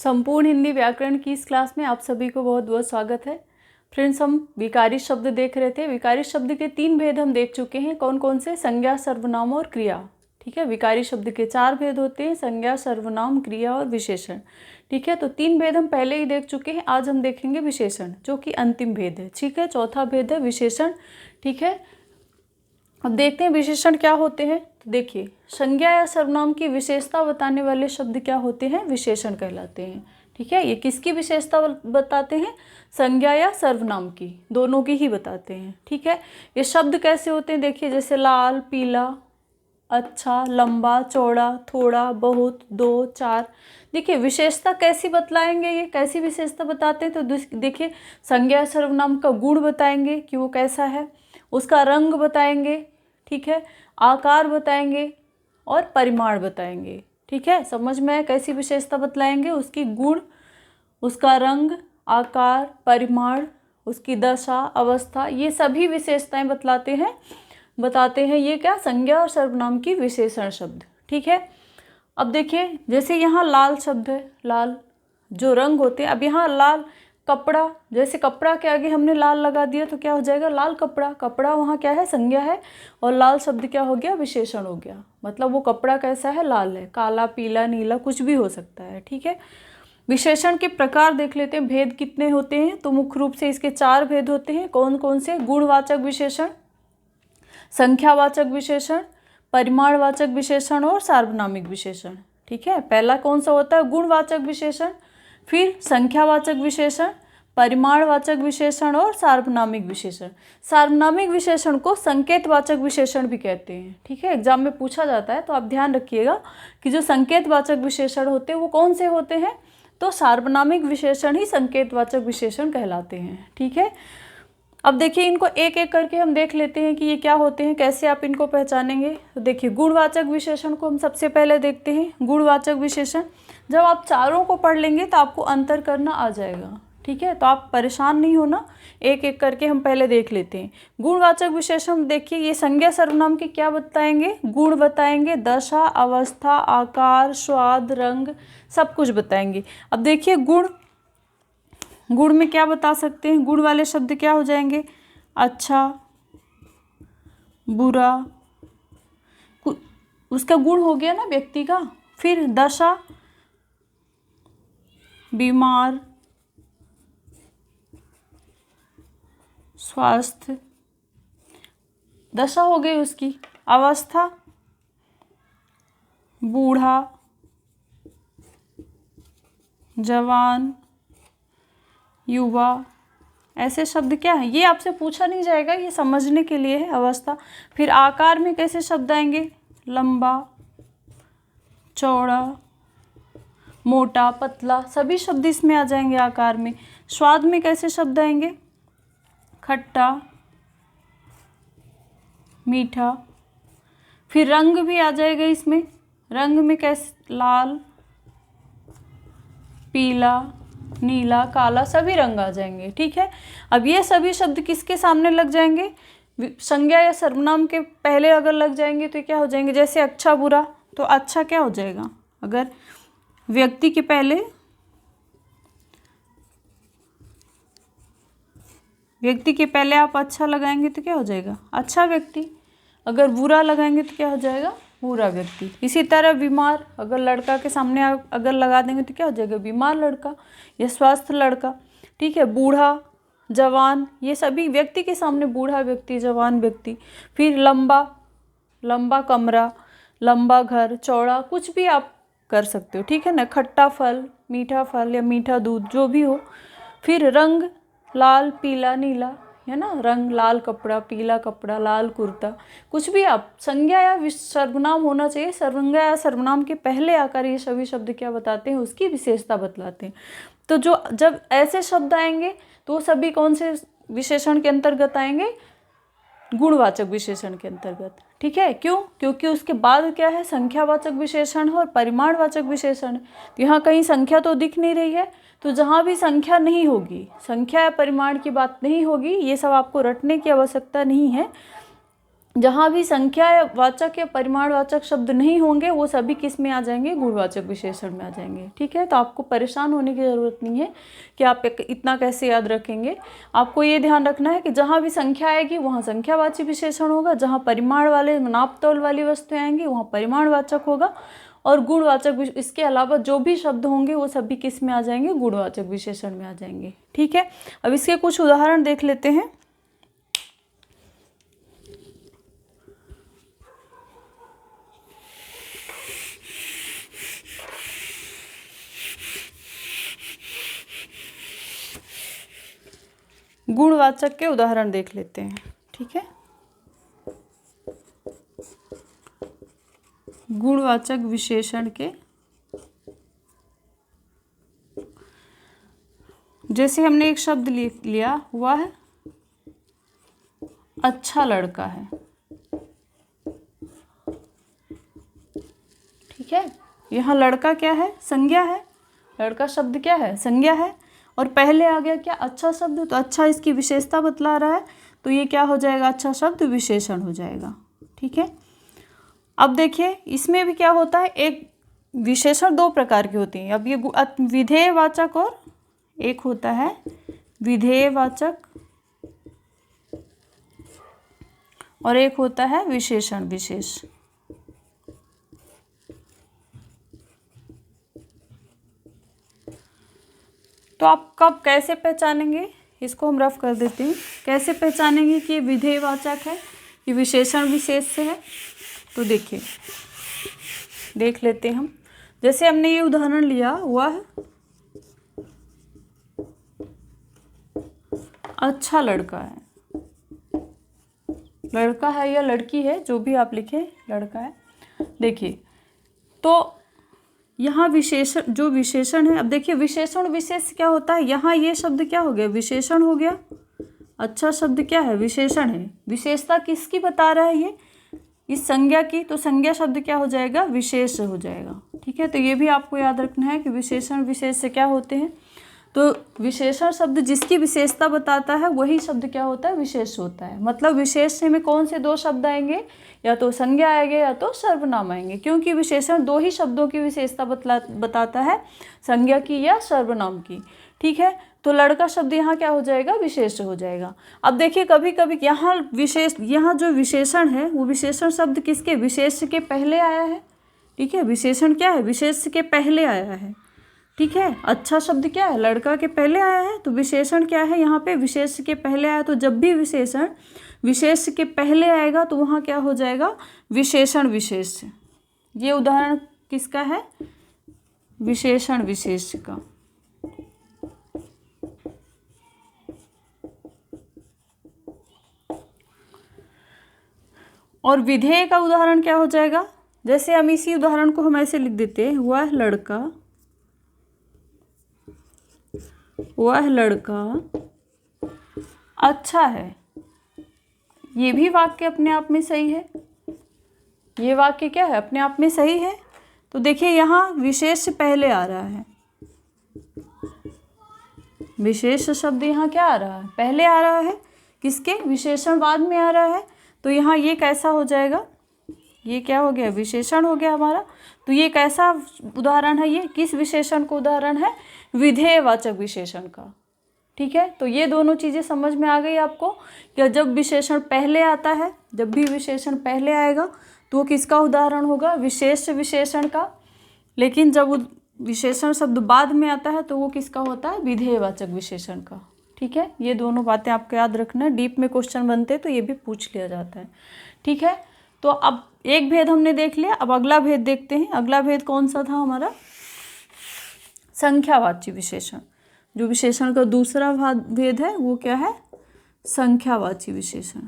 संपूर्ण हिंदी व्याकरण की इस क्लास में आप सभी को बहुत बहुत स्वागत है। फ्रेंड्स, हम विकारी शब्द देख रहे थे। विकारी शब्द के 3 भेद हम देख चुके हैं। कौन कौन से? संज्ञा, सर्वनाम और क्रिया। ठीक है, विकारी शब्द के 4 भेद होते हैं, संज्ञा, सर्वनाम, क्रिया और विशेषण। ठीक है, तो 3 भेद हम पहले ही देख चुके हैं। आज हम देखेंगे विशेषण, जो कि अंतिम भेद है। ठीक है, चौथा भेद है विशेषण। ठीक है, अब देखते हैं विशेषण क्या होते हैं। तो देखिए, संज्ञा या सर्वनाम की विशेषता बताने वाले शब्द क्या होते हैं? विशेषण कहलाते हैं। ठीक है, ये किसकी विशेषता बताते हैं? संज्ञा या सर्वनाम की, दोनों की ही बताते हैं। ठीक है, ये शब्द कैसे होते हैं? देखिए, जैसे लाल, पीला, अच्छा, लंबा, चौड़ा, थोड़ा, बहुत, दो, चार। देखिए, विशेषता कैसी बतलाएंगे? ये कैसी विशेषता बताते हैं? तो देखिए, संज्ञा सर्वनाम का गुण बताएंगे कि वो कैसा है, उसका रंग बताएंगे, ठीक है, आकार बताएंगे और परिमाण बताएंगे। ठीक है, समझ में कैसी विशेषता बतलाएंगे? उसकी गुण, उसका रंग, आकार, परिमाण, उसकी दशा, अवस्था, ये सभी विशेषताएं बताते हैं ये क्या? संज्ञा और सर्वनाम की विशेषण शब्द। ठीक है, अब देखिए, जैसे यहाँ लाल शब्द है, लाल जो रंग होते हैं। अब यहाँ लाल कपड़ा, जैसे कपड़ा के आगे हमने लाल लगा दिया तो क्या हो जाएगा? लाल कपड़ा। कपड़ा वहाँ क्या है? संज्ञा है, और लाल शब्द क्या हो गया? विशेषण हो गया। मतलब वो कपड़ा कैसा है? लाल है, काला, पीला, नीला, कुछ भी हो सकता है। ठीक है, विशेषण के प्रकार देख लेते हैं। भेद कितने होते हैं? तो मुख्य रूप से इसके 4 भेद होते हैं। कौन कौन से? गुणवाचक विशेषण, संख्यावाचक विशेषण, परिमाणवाचक विशेषण और सार्वनामिक विशेषण। ठीक है, पहला कौन सा होता है? गुणवाचक विशेषण, फिर संख्यावाचक विशेषण, परिमाणवाचक विशेषण और सार्वनामिक विशेषण। सार्वनामिक विशेषण को संकेतवाचक विशेषण भी कहते हैं। ठीक है, एग्जाम में पूछा जाता है, तो आप ध्यान रखिएगा कि जो संकेतवाचक विशेषण होते हैं वो कौन से होते हैं? तो सार्वनामिक विशेषण ही संकेतवाचक विशेषण कहलाते हैं। ठीक है, अब देखिए, इनको एक एक करके हम देख लेते हैं कि ये क्या होते हैं, कैसे आप इनको पहचानेंगे। तो देखिए, गुणवाचक विशेषण को हम सबसे पहले देखते हैं। गुणवाचक विशेषण, जब आप चारों को पढ़ लेंगे तो आपको अंतर करना आ जाएगा। ठीक है, तो आप परेशान नहीं होना, एक एक करके हम पहले देख लेते हैं। गुणवाचक विशेषण देखिए, ये संज्ञा सर्वनाम के क्या बताएंगे? गुण बताएंगे, दशा, अवस्था, आकार, स्वाद, रंग, सब कुछ बताएंगे। अब देखिए, गुण में क्या बता सकते हैं? गुण वाले शब्द क्या हो जाएंगे? अच्छा, बुरा, उसका गुण हो गया ना व्यक्ति का। फिर दशा, बीमार, स्वास्थ्य, दशा हो गई उसकी। अवस्था, बूढ़ा, जवान, युवा। ऐसे शब्द क्या है? ये आपसे पूछा नहीं जाएगा, ये समझने के लिए है। अवस्था। फिर आकार में कैसे शब्द आएंगे? लंबा, चौड़ा, मोटा, पतला, सभी शब्द इसमें आ जाएंगे आकार में। स्वाद में कैसे शब्द आएंगे? खट्टा, मीठा। फिर रंग भी आ जाएगा इसमें। रंग में कैसे? लाल, पीला, नीला, काला, सभी रंग आ जाएंगे। ठीक है, अब ये सभी शब्द किसके सामने लग जाएंगे? संज्ञा या सर्वनाम के पहले अगर लग जाएंगे तो क्या हो जाएंगे? जैसे अच्छा, बुरा, तो अच्छा क्या हो जाएगा? अगर व्यक्ति के पहले आप अच्छा लगाएंगे तो क्या हो जाएगा? अच्छा व्यक्ति। अगर बुरा लगाएंगे तो क्या हो जाएगा? बुरा व्यक्ति। इसी तरह बीमार, अगर लड़का के सामने अगर लगा देंगे तो क्या हो जाएगा? बीमार लड़का या स्वस्थ लड़का। ठीक है, बूढ़ा, जवान, ये सभी व्यक्ति के सामने बूढ़ा व्यक्ति, जवान व्यक्ति। फिर लंबा कमरा, लंबा घर, चौड़ा, कुछ भी आप कर सकते हो। ठीक है ना, खट्टा फल, मीठा फल या मीठा दूध, जो भी हो। फिर रंग, लाल, पीला, नीला, है ना, रंग, लाल कपड़ा, पीला कपड़ा, लाल कुर्ता, कुछ भी आप। संज्ञा या सर्वनाम होना चाहिए। संज्ञा या सर्वनाम के पहले आकर ये सभी शब्द क्या बताते हैं? उसकी विशेषता बतलाते हैं। तो जब ऐसे शब्द आएंगे तो वो सभी कौन से विशेषण के अंतर्गत आएंगे? गुणवाचक विशेषण के अंतर्गत। ठीक है, क्यों? क्योंकि उसके बाद क्या है? संख्यावाचक विशेषण और परिमाणवाचक विशेषण। तो यहाँ कहीं संख्या तो दिख नहीं रही है, तो जहाँ भी संख्या नहीं होगी, संख्या या परिमाण की बात नहीं होगी, ये सब आपको रटने की आवश्यकता नहीं है। जहाँ भी संख्यावाचक या परिमाणवाचक शब्द नहीं होंगे वो सभी किस में आ जाएंगे, गुणवाचक विशेषण में आ जाएंगे। ठीक है, तो आपको परेशान होने की ज़रूरत नहीं है कि आप इतना कैसे याद रखेंगे। आपको ये ध्यान रखना है कि जहाँ भी संख्या आएगी वहाँ संख्यावाची विशेषण होगा, जहाँ परिमाण वाले नाप तौल वाली वस्तुएं आएंगी वहाँ परिमाणवाचक होगा, और गुणवाचक इसके अलावा जो भी शब्द होंगे वो सभी किस में आ जाएंगे, गुणवाचक विशेषण में आ जाएंगे। ठीक है, अब इसके कुछ उदाहरण देख लेते हैं। गुणवाचक के उदाहरण देख लेते हैं। ठीक है, गुणवाचक विशेषण के, जैसे हमने एक शब्द लिया हुआ है अच्छा लड़का है। ठीक है, यहाँ लड़का क्या है, संज्ञा है। लड़का शब्द क्या है, संज्ञा है, और पहले आ गया क्या, अच्छा शब्द, तो अच्छा इसकी विशेषता बतला रहा है, तो ये क्या हो जाएगा, अच्छा शब्द विशेषण हो जाएगा। ठीक है, अब देखिए इसमें भी क्या होता है, एक विशेषण दो प्रकार की होती हैं। अब ये विधेयवाचक और एक होता है विधेयवाचक और एक होता है विशेषण विशेष। तो आप कब कैसे पहचानेंगे, इसको हम रफ कर देते हैं। कैसे पहचानेंगे कि ये विधेयवाचक है, ये विशेषण विशेष से है, तो देखिए देख लेते हैं हम। जैसे हमने ये उदाहरण लिया हुआ है अच्छा लड़का है। लड़का है या लड़की है, जो भी आप लिखें, लड़का है। देखिए तो यहाँ विशेषण, जो विशेषण है, अब देखिए विशेषण विशेष क्या होता है, यहाँ ये शब्द क्या हो गया, विशेषण हो गया। अच्छा शब्द क्या है, विशेषण है। विशेषता किसकी बता रहा है, ये इस संज्ञा की, तो संज्ञा शब्द क्या हो जाएगा, विशेष हो जाएगा। ठीक है, तो ये भी आपको याद रखना है कि विशेषण विशेष से क्या होते हैं। तो विशेषण शब्द जिसकी विशेषता बताता है वही शब्द क्या होता है, विशेष होता है। मतलब विशेष में कौन से दो शब्द आएंगे, या तो संज्ञा आएंगे या तो सर्वनाम आएंगे, क्योंकि विशेषण दो ही शब्दों की विशेषता बताता है, संज्ञा की या सर्वनाम की। ठीक है, तो लड़का शब्द यहाँ क्या हो जाएगा, विशेष हो जाएगा। अब देखिए कभी कभी यहाँ जो विशेषण है वो विशेषण शब्द किसके, विशेष के पहले आया है। ठीक है, विशेषण क्या है, विशेष के पहले आया है। ठीक है, अच्छा शब्द क्या है, लड़का के पहले आया है, तो विशेषण क्या है, यहाँ पे विशेष के पहले आया। तो जब भी विशेषण विशेष के पहले आएगा तो वहाँ क्या हो जाएगा, विशेषण विशेष। ये उदाहरण किसका है, विशेषण विशेष का। और विधेय का उदाहरण क्या हो जाएगा, जैसे हम इसी उदाहरण को हम ऐसे लिख देते हैं, वह लड़का अच्छा है। ये भी वाक्य अपने आप में सही है, ये वाक्य क्या है, अपने आप में सही है। तो देखिए यहाँ विशेष पहले आ रहा है, विशेष शब्द यहाँ क्या आ रहा है, पहले आ रहा है, किसके, विशेषण बाद में आ रहा है। तो यहाँ ये कैसा हो जाएगा, ये क्या हो गया, विशेषण हो गया हमारा। तो ये कैसा उदाहरण है, ये किस विशेषण का उदाहरण है, विधेयवाचक विशेषण का। ठीक है, तो ये दोनों चीज़ें समझ में आ गई आपको कि जब विशेषण पहले आता है, जब भी विशेषण पहले आएगा तो वो किसका उदाहरण होगा, विशेष विशेषण का। लेकिन जब विशेषण शब्द बाद में आता है तो वो किसका होता है, विधेयवाचक विशेषण का। ठीक है, ये दोनों बातें आपको याद रखना है। डीप में क्वेश्चन बनते हैं तो ये भी पूछ लिया जाता है। ठीक है, तो अब एक भेद हमने देख लिया, अब अगला भेद देखते हैं। अगला भेद कौन सा था हमारा, संख्यावाची विशेषण। जो विशेषण का दूसरा भेद है वो क्या है, संख्यावाची विशेषण।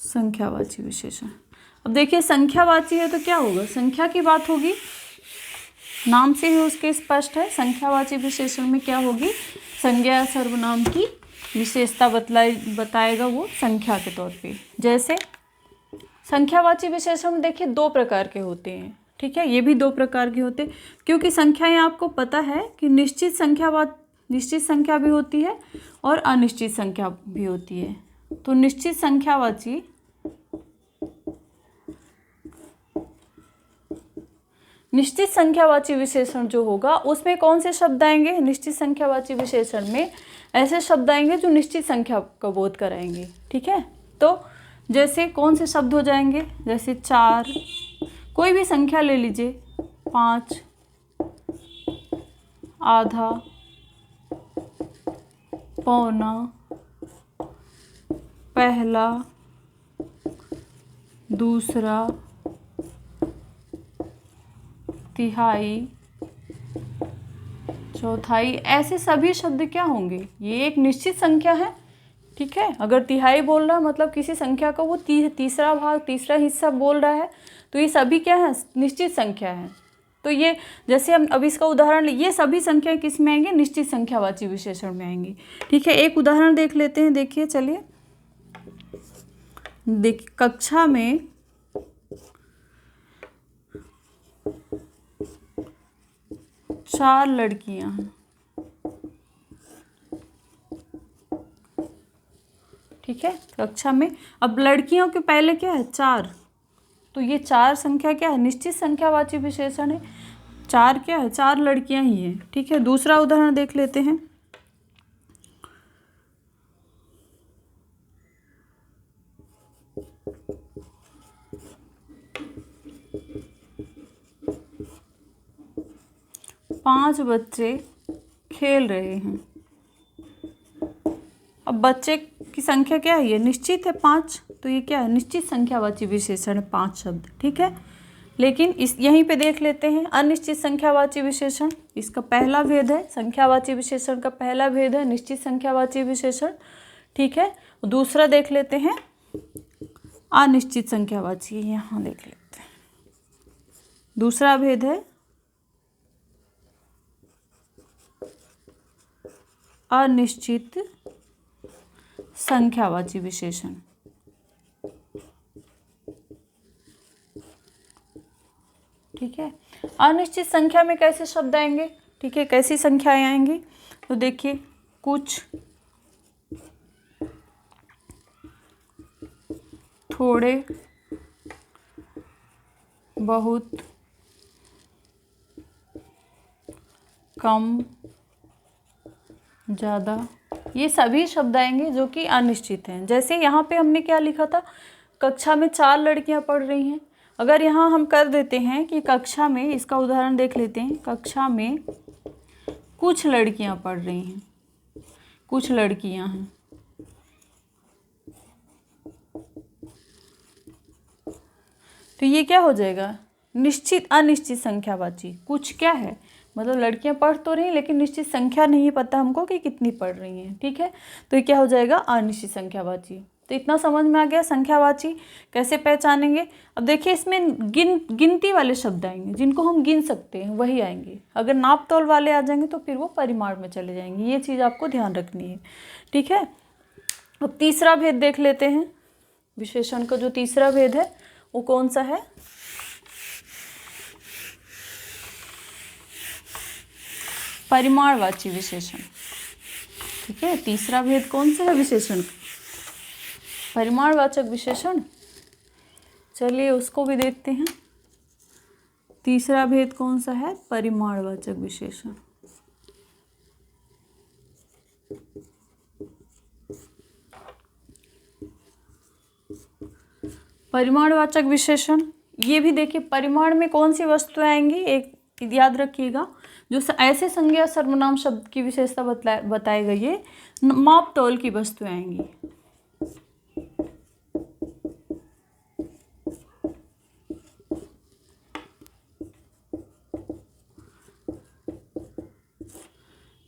संख्यावाची विशेषण। अब देखिए संख्यावाची है तो क्या होगा, संख्या की बात होगी, नाम से ही उसके स्पष्ट है। संख्यावाची विशेषण में क्या होगी, संज्ञा या सर्वनाम की विशेषता बताएगा वो संख्या के तौर पे। जैसे संख्यावाची विशेषण देखिए दो प्रकार के होते हैं। ठीक है, ये भी दो प्रकार के होते हैं, क्योंकि संख्याएं आपको पता है कि निश्चित संख्या निश्चित संख्या भी होती है और अनिश्चित संख्या भी होती है। तो निश्चित संख्यावाची विशेषण जो होगा उसमें कौन से शब्द आएंगे? निश्चित संख्यावाची विशेषण में ऐसे शब्द आएंगे जो निश्चित संख्या का बोध कराएंगे। ठीक है, तो जैसे कौन से शब्द हो जाएंगे? जैसे 4, कोई भी संख्या ले लीजिए, 5, आधा, पौना, पहला, दूसरा, तिहाई, चौथाई, ऐसे सभी शब्द क्या होंगे? ये एक निश्चित संख्या है। ठीक है, अगर तिहाई बोल रहा है मतलब किसी संख्या का वो तीसरा भाग, तीसरा हिस्सा बोल रहा है, तो ये सभी क्या है? निश्चित संख्या है। तो ये जैसे हम अब इसका उदाहरण, ये सभी संख्याएं किस में आएंगे? निश्चित संख्यावाची विशेषण में आएंगी। ठीक है, एक उदाहरण देख लेते हैं। देखिए, चलिए कक्षा में 4 लड़कियां हैं। ठीक है, कक्षा में अब लड़कियों के पहले क्या है? 4, तो ये 4 संख्या क्या है? निश्चित संख्यावाची विशेषण है। 4 क्या है? 4 लड़कियां ही हैं। ठीक है, दूसरा उदाहरण देख लेते हैं। पांच बच्चे खेल रहे हैं। अब बच्चे की संख्या क्या है? ये निश्चित है 5, तो ये क्या है? निश्चित संख्यावाची विशेषण है, 5 शब्द। ठीक है, लेकिन इस यहीं पे देख लेते हैं अनिश्चित संख्यावाची विशेषण। इसका पहला भेद है, संख्यावाची विशेषण का पहला भेद है निश्चित संख्यावाची विशेषण। ठीक है, दूसरा देख लेते हैं अनिश्चित संख्यावाची। यहाँ देख लेते हैं, दूसरा भेद है अनिश्चित संख्यावाची विशेषण। ठीक है, अनिश्चित संख्या में कैसे शब्द आएंगे? ठीक है, कैसी संख्याएं आएंगी? तो देखिए, कुछ, थोड़े, बहुत, कम, ज़्यादा, ये सभी शब्द आएंगे जो कि अनिश्चित हैं। जैसे यहाँ पे हमने क्या लिखा था? कक्षा में 4 लड़कियां पढ़ रही हैं। अगर यहाँ हम कर देते हैं कि कक्षा में, इसका उदाहरण देख लेते हैं, कक्षा में कुछ लड़कियां पढ़ रही हैं, कुछ लड़कियां हैं। तो ये क्या हो जाएगा? निश्चित अनिश्चित संख्यावाची। कुछ क्या है? मतलब लड़कियां पढ़ तो रही लेकिन निश्चित संख्या नहीं पता हमको कि कितनी पढ़ रही हैं। ठीक है, तो ये क्या हो जाएगा? अनिश्चित संख्यावाची। तो इतना समझ में आ गया संख्यावाची कैसे पहचानेंगे। अब देखिए, इसमें गिनती वाले शब्द आएंगे, जिनको हम गिन सकते हैं वही आएंगे। अगर नाप तोल वाले आ जाएंगे तो फिर वो परिमाण में चले जाएंगे। ये चीज़ आपको ध्यान रखनी है। ठीक है, अब तीसरा भेद देख लेते हैं। विशेषण का जो तीसरा भेद है वो कौन सा है? परिमाणवाची विशेषण। ठीक है, तीसरा भेद कौन सा है विशेषण? परिमाणवाचक विशेषण। चलिए उसको भी देखते हैं। तीसरा भेद कौन सा है? परिमाणवाचक विशेषण। परिमाणवाचक विशेषण, ये भी देखिए, परिमाण में कौन सी वस्तुएं आएंगी? एक याद रखिएगा, जो ऐसे संज्ञा सर्वनाम शब्द की विशेषता बताई गई है, माप तौल की वस्तुएं आएंगी।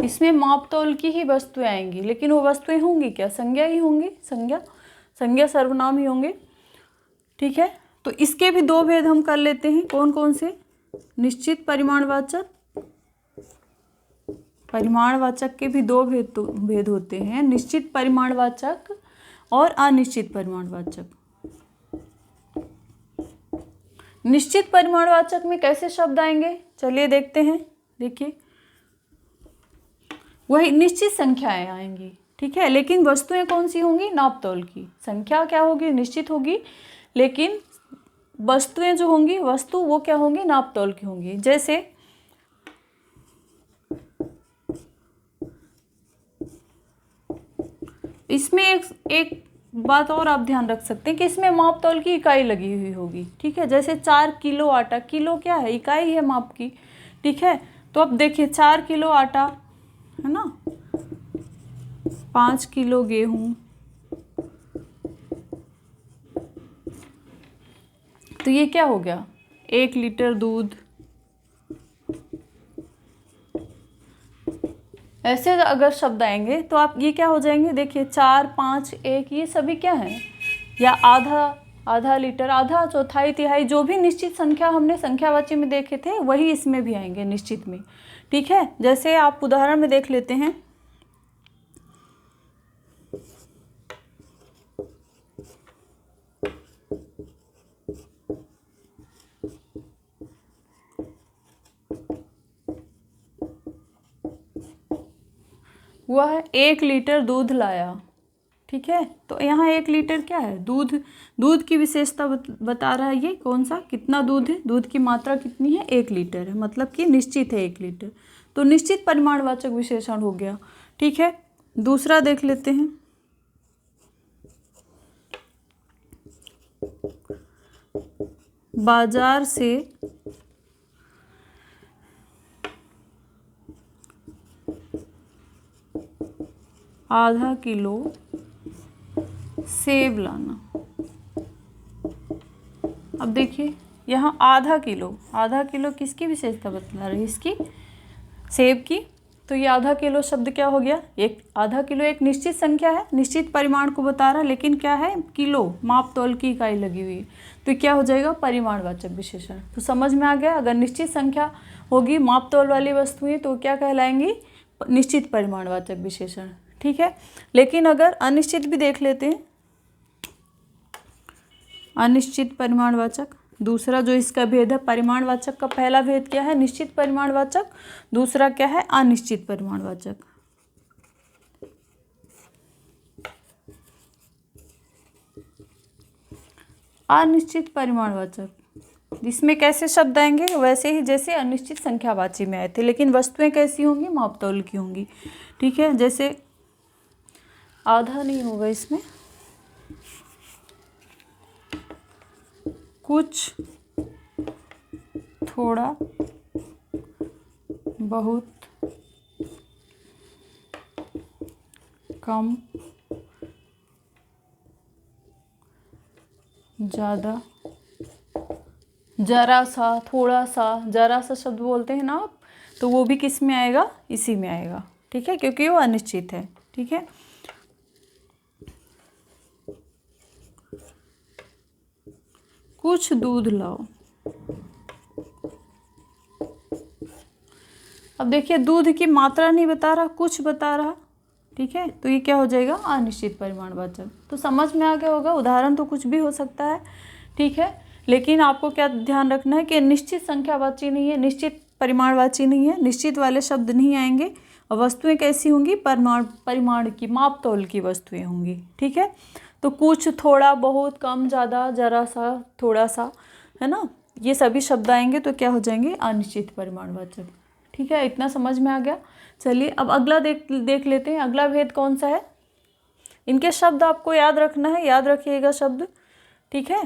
इसमें माप तौल की ही वस्तुएं आएंगी, लेकिन वो वस्तुएं होंगी क्या? संज्ञा ही होंगी, संज्ञा सर्वनाम ही होंगे। ठीक है, तो इसके भी 2 भेद हम कर लेते हैं। कौन कौन से? निश्चित परिमाणवाचक, परिमाणवाचक के भी 2 भेद होते हैं, निश्चित परिमाणवाचक और अनिश्चित परिमाणवाचक। निश्चित परिमाणवाचक में कैसे शब्द आएंगे? चलिए देखते हैं। देखिए, वही निश्चित संख्याएं आएंगी, ठीक है। लेकिन वस्तुएं कौन सी होंगी? नाप तौल की। संख्या क्या होगी? निश्चित होगी, लेकिन वस्तुएं जो होंगी, वस्तु वो क्या होंगी? नाप तौल की होंगी। जैसे इसमें एक बात और आप ध्यान रख सकते हैं कि इसमें माप तौल की इकाई लगी हुई होगी, ठीक है। जैसे 4 किलो आटा, किलो क्या है? इकाई है माप की, ठीक है। तो अब देखिए 4 किलो आटा है ना, 5 किलो गेहूं, तो ये क्या हो गया? 1 लीटर दूध। ऐसे अगर शब्द आएंगे तो आप ये क्या हो जाएंगे? देखिए 4, 5, 1, ये सभी क्या है? या आधा, आधा लीटर, आधा, चौथाई, तिहाई, जो भी निश्चित संख्या हमने संख्यावाची में देखे थे वही इसमें भी आएंगे निश्चित में, ठीक है। जैसे आप उदाहरण में देख लेते हैं, वह 1 लीटर दूध लाया, ठीक है। तो यहाँ 1 लीटर क्या है? दूध। दूध की विशेषता बता रहा है ये कौन सा, कितना दूध है, दूध की मात्रा कितनी है? 1 लीटर है, मतलब कि निश्चित है 1 लीटर। तो निश्चित परिमाणवाचक विशेषण हो गया, ठीक है। दूसरा देख लेते हैं, बाजार से आधा किलो सेब लाना। अब देखिए यहाँ आधा किलो किसकी विशेषता बता रही है? इसकी, सेब की। तो ये आधा किलो शब्द क्या हो गया? एक आधा किलो एक निश्चित संख्या है, निश्चित परिमाण को बता रहा है, लेकिन क्या है? किलो, माप तौल की इकाई लगी हुई है। तो क्या हो जाएगा? परिमाणवाचक विशेषण। तो समझ में आ गया, अगर निश्चित संख्या होगी, माप तौल वाली वस्तुएं, तो क्या कहलाएंगी? निश्चित परिमाणवाचक विशेषण, ठीक है। लेकिन अगर अनिश्चित भी देख लेते हैं, अनिश्चित परिमाणवाचक, दूसरा जो इसका भेद है, परिमाणवाचक का पहला भेद क्या है? निश्चित परिमाणवाचक। दूसरा क्या है? अनिश्चित परिमाणवाचक। अनिश्चित परिमाणवाचक, इसमें कैसे शब्द आएंगे? वैसे ही जैसे अनिश्चित संख्यावाची में आए थे, लेकिन वस्तुएं कैसी होंगी? माप तौल की होंगी, ठीक है। जैसे आधा नहीं होगा इसमें, कुछ, थोड़ा, बहुत, कम, ज़्यादा, जरा सा, थोड़ा सा। जरा सा शब्द बोलते हैं ना आप, तो वो भी किस में आएगा? इसी में आएगा, ठीक है, क्योंकि वो अनिश्चित है, ठीक है। कुछ दूध लाओ। अब देखिए दूध की मात्रा नहीं बता रहा, कुछ बता रहा, ठीक है। तो ये क्या हो जाएगा? अनिश्चित परिमाणवाचक। तो समझ में आ गया होगा, उदाहरण तो कुछ भी हो सकता है, ठीक है। लेकिन आपको क्या ध्यान रखना है कि निश्चित संख्यावाची नहीं है, निश्चित परिमाणवाची नहीं है, निश्चित वाले शब्द नहीं आएंगे। और वस्तुएं कैसी होंगी? परिमाण की, माप तौल की वस्तुएं होंगी, ठीक है। तो कुछ, थोड़ा, बहुत, कम, ज़्यादा, जरा सा, थोड़ा सा, है ना, ये सभी शब्द आएंगे तो क्या हो जाएंगे? अनिश्चित परिमाणवाचक, ठीक है। इतना समझ में आ गया। चलिए अब अगला देख लेते हैं। अगला भेद कौन सा है? इनके शब्द आपको याद रखना है, याद रखिएगा शब्द, ठीक है।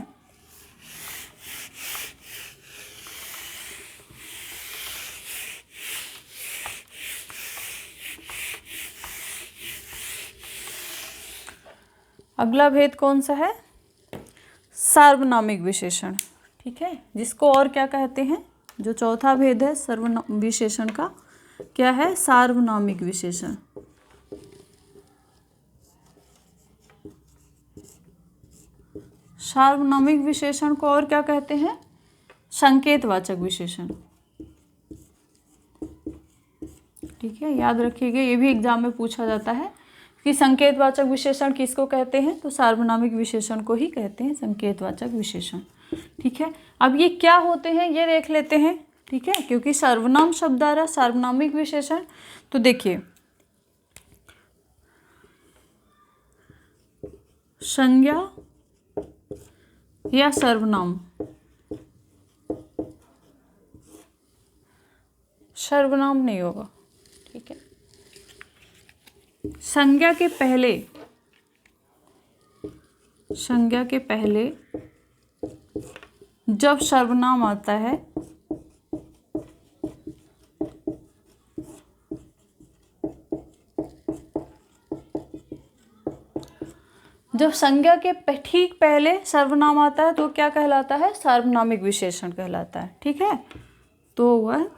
अगला भेद कौन सा है? सार्वनामिक विशेषण, ठीक है, जिसको और क्या कहते हैं? जो चौथा भेद है सर्वनाम विशेषण का, क्या है? सार्वनामिक विशेषण। सार्वनामिक विशेषण को और क्या कहते हैं? संकेतवाचक विशेषण, ठीक है, याद रखिएगा, ये भी एग्जाम में पूछा जाता है कि संकेतवाचक विशेषण किसको कहते हैं? तो सार्वनामिक विशेषण को ही कहते हैं संकेतवाचक विशेषण, ठीक है। अब ये क्या होते हैं ये देख लेते हैं, ठीक है, क्योंकि सर्वनाम शब्द आ रहा है, सार्वनामिक विशेषण। तो देखिए संज्ञा या सर्वनाम। सर्वनाम नहीं होगा, ठीक है। संज्ञा के पहले जब सर्वनाम आता है जब संज्ञा के ठीक पहले सर्वनाम आता है तो क्या कहलाता है? सार्वनामिक विशेषण कहलाता है, ठीक है। तो वह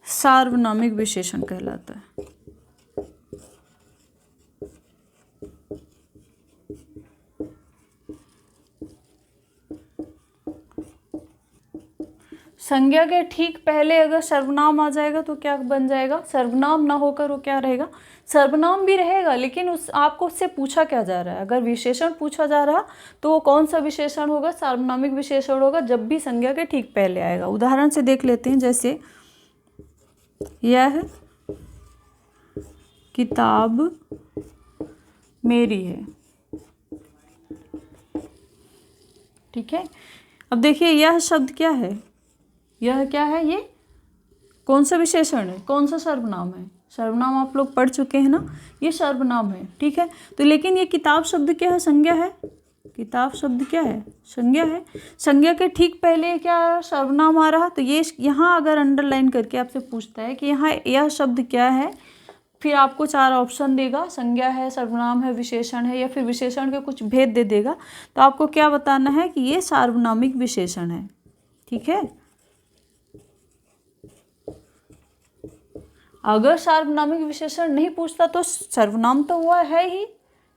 सार्वनामिक विशेषण कहलाता है। संज्ञा के ठीक पहले अगर सर्वनाम आ जाएगा तो क्या बन जाएगा? सर्वनाम ना होकर वो क्या रहेगा? सर्वनाम भी रहेगा, लेकिन आपको उससे पूछा क्या जा रहा है? अगर विशेषण पूछा जा रहा तो वो कौन सा विशेषण होगा? सार्वनामिक विशेषण होगा, जब भी संज्ञा के ठीक पहले आएगा। उदाहरण से देख लेते हैं, जैसे यह किताब मेरी है, ठीक है। अब देखिए यह शब्द क्या है? यह क्या है? ये कौन सा विशेषण है? कौन सा सर्वनाम है? सर्वनाम आप लोग पढ़ चुके हैं ना, ये सर्वनाम है, ठीक है। तो लेकिन ये किताब शब्द क्या है? संज्ञा है। किताब शब्द क्या है? संज्ञा है। संज्ञा के ठीक पहले क्या सर्वनाम आ रहा? तो ये यहाँ अगर अंडरलाइन करके आपसे पूछता है कि यहाँ यह शब्द क्या है, फिर आपको 4 ऑप्शन देगा, संज्ञा है, सर्वनाम है, विशेषण है, या फिर विशेषण के कुछ भेद दे देगा। तो आपको क्या बताना है कि ये सार्वनामिक विशेषण है, ठीक है। अगर सार्वनामिक विशेषण नहीं पूछता तो सर्वनाम तो हुआ है ही,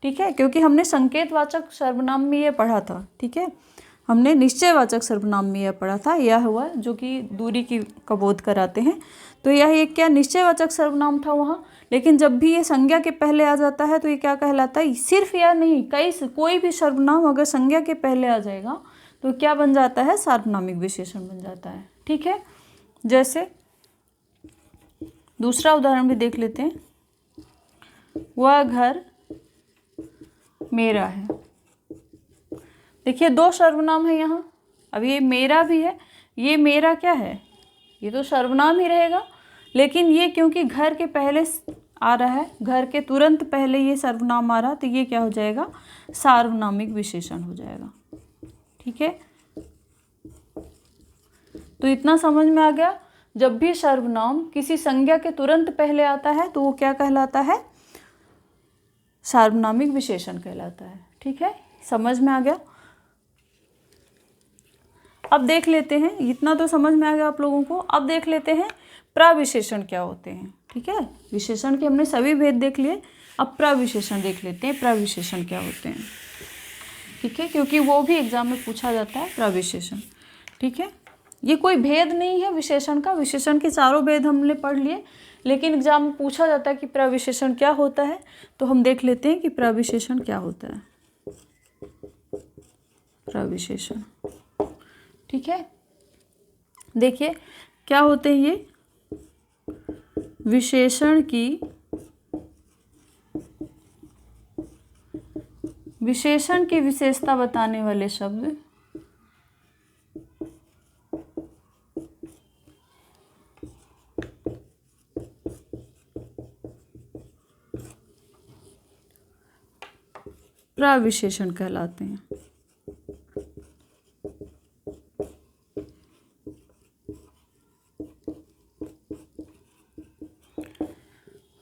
ठीक है, क्योंकि हमने संकेतवाचक सर्वनाम में ये पढ़ा था, ठीक है। हमने निश्चयवाचक सर्वनाम में यह पढ़ा था, यह हुआ जो कि दूरी का बोध कराते हैं। तो यह एक क्या निश्चयवाचक सर्वनाम था वहाँ, लेकिन जब भी ये संज्ञा के पहले आ जाता है तो ये क्या कहलाता है? सिर्फ या नहीं, कोई भी सर्वनाम अगर संज्ञा के पहले आ जाएगा तो क्या बन जाता है? सार्वनामिक विशेषण बन जाता है, ठीक है। जैसे दूसरा उदाहरण भी देख लेते हैं, वह घर मेरा है। देखिए 2 सर्वनाम है यहाँ। अब ये मेरा भी है, ये मेरा क्या है? ये तो सर्वनाम ही रहेगा, लेकिन ये क्योंकि घर के पहले आ रहा है, घर के तुरंत पहले ये सर्वनाम आ रहा, तो ये क्या हो जाएगा? सार्वनामिक विशेषण हो जाएगा, ठीक है। तो इतना समझ में आ गया, जब भी सर्वनाम किसी संज्ञा के तुरंत पहले आता है तो वो क्या कहलाता है? सार्वनामिक विशेषण कहलाता है, ठीक है। समझ में आ गया? अब देख लेते हैं, इतना तो समझ में आ गया आप लोगों को। अब देख लेते हैं प्रविशेषण क्या होते हैं, ठीक है। विशेषण के हमने सभी भेद देख लिए, अब प्रविशेषण देख लेते हैं, प्रविशेषण क्या होते हैं, ठीक है, क्योंकि वो भी एग्जाम में पूछा जाता है प्रविशेषण, ठीक है। ये कोई भेद नहीं है विशेषण का, विशेषण के चारों भेद हमने पढ़ लिए, लेकिन एग्जाम में पूछा जाता है कि प्रविशेषण क्या होता है। तो हम देख लेते हैं कि प्रविशेषण क्या होता है। प्रविशेषण, ठीक है। देखिए क्या होते हैं ये? विशेषण की विशेषता बताने वाले शब्द प्रविशेषण कहलाते हैं।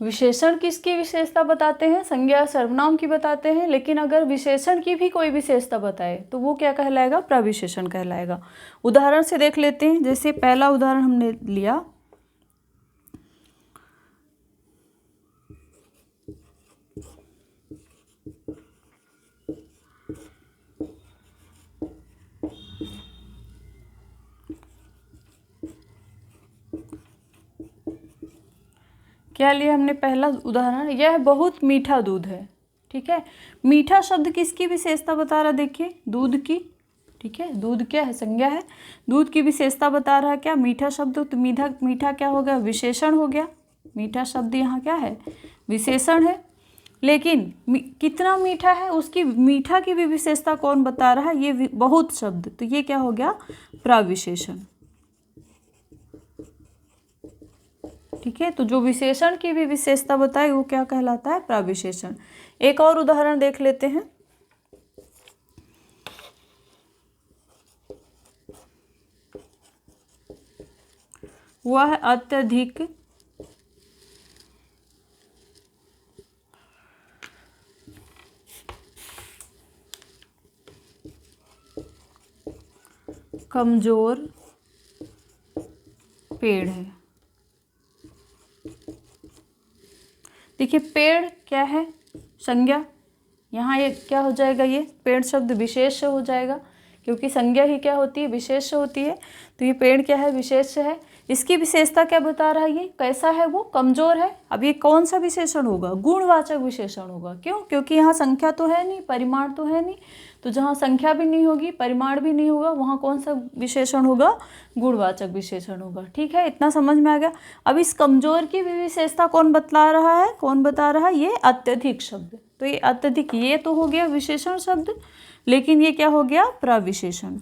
विशेषण किसकी विशेषता बताते हैं? संज्ञा सर्वनाम की बताते हैं, लेकिन अगर विशेषण की भी कोई विशेषता बताए तो वो क्या कहलाएगा? प्रविशेषण कहलाएगा। उदाहरण से देख लेते हैं, जैसे पहला उदाहरण हमने लिया, क्या लिया हमने पहला उदाहरण? यह बहुत मीठा दूध है, ठीक है। मीठा शब्द किसकी विशेषता बता रहा है? देखिए दूध की, ठीक है। दूध क्या है? संज्ञा है। दूध की विशेषता बता रहा है क्या? मीठा शब्द। तो मीठा क्या हो गया? विशेषण हो गया। मीठा शब्द यहाँ क्या है? विशेषण है। लेकिन कितना मीठा है उसकी मीठा की भी विशेषता कौन बता रहा है, ये बहुत शब्द, तो ये क्या हो गया, प्रविशेषण। ठीक है, तो जो विशेषण की भी विशेषता बताए वो क्या कहलाता है, प्रविशेषण। एक और उदाहरण देख लेते हैं। वह अत्यधिक कमजोर पेड़ है। देखिए पेड़ क्या है, संज्ञा, यहाँ ये क्या हो जाएगा, ये पेड़ शब्द विशेष हो जाएगा, क्योंकि संज्ञा ही क्या होती है, विशेष होती है। तो ये पेड़ क्या है, विशेष है। इसकी विशेषता क्या बता रहा है, ये कैसा है, वो कमजोर है। अब ये कौन सा विशेषण होगा, गुणवाचक विशेषण होगा। क्यों, क्योंकि यहाँ संख्या तो है नहीं, परिमाण तो है नहीं, तो जहाँ संख्या भी नहीं होगी, परिमाण भी नहीं होगा, वहाँ कौन सा विशेषण होगा, गुणवाचक विशेषण होगा। ठीक है, इतना समझ में आ गया। अब इस कमजोर की भी विशेषता कौन बतला रहा है, कौन बता रहा है, ये अत्यधिक शब्द। तो ये अत्यधिक, ये तो हो गया विशेषण शब्द, लेकिन ये क्या हो गया, प्रविशेषण।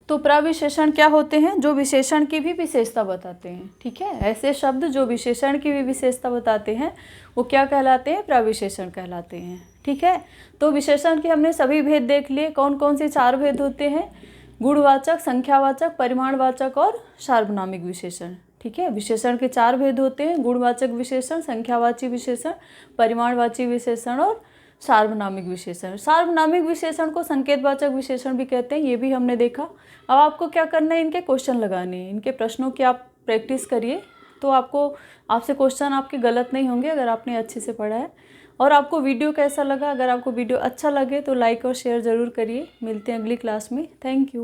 तो प्रविशेषण क्या होते हैं, जो विशेषण की भी विशेषता बताते हैं। ठीक है, ऐसे शब्द जो विशेषण की भी विशेषता बताते हैं वो क्या कहलाते हैं, प्रविशेषण कहलाते हैं। ठीक है, तो विशेषण के हमने सभी भेद देख लिए। कौन कौन से 4 भेद होते हैं, गुणवाचक, संख्यावाचक, परिमाणवाचक और सार्वनामिक विशेषण। ठीक है, विशेषण के 4 भेद होते हैं, गुणवाचक विशेषण, संख्यावाची विशेषण, परिमाणवाची विशेषण और सार्वनामिक विशेषण। सार्वनामिक विशेषण को संकेतवाचक विशेषण भी कहते हैं, ये भी हमने देखा। अब आपको क्या करना है, इनके क्वेश्चन लगाने हैं, इनके प्रश्नों की आप प्रैक्टिस करिए, तो आपसे क्वेश्चन आपके गलत नहीं होंगे अगर आपने अच्छे से पढ़ा है। और आपको वीडियो कैसा लगा, अगर आपको वीडियो अच्छा लगे तो लाइक और शेयर ज़रूर करिए। मिलते हैं अगली क्लास में। Thank you.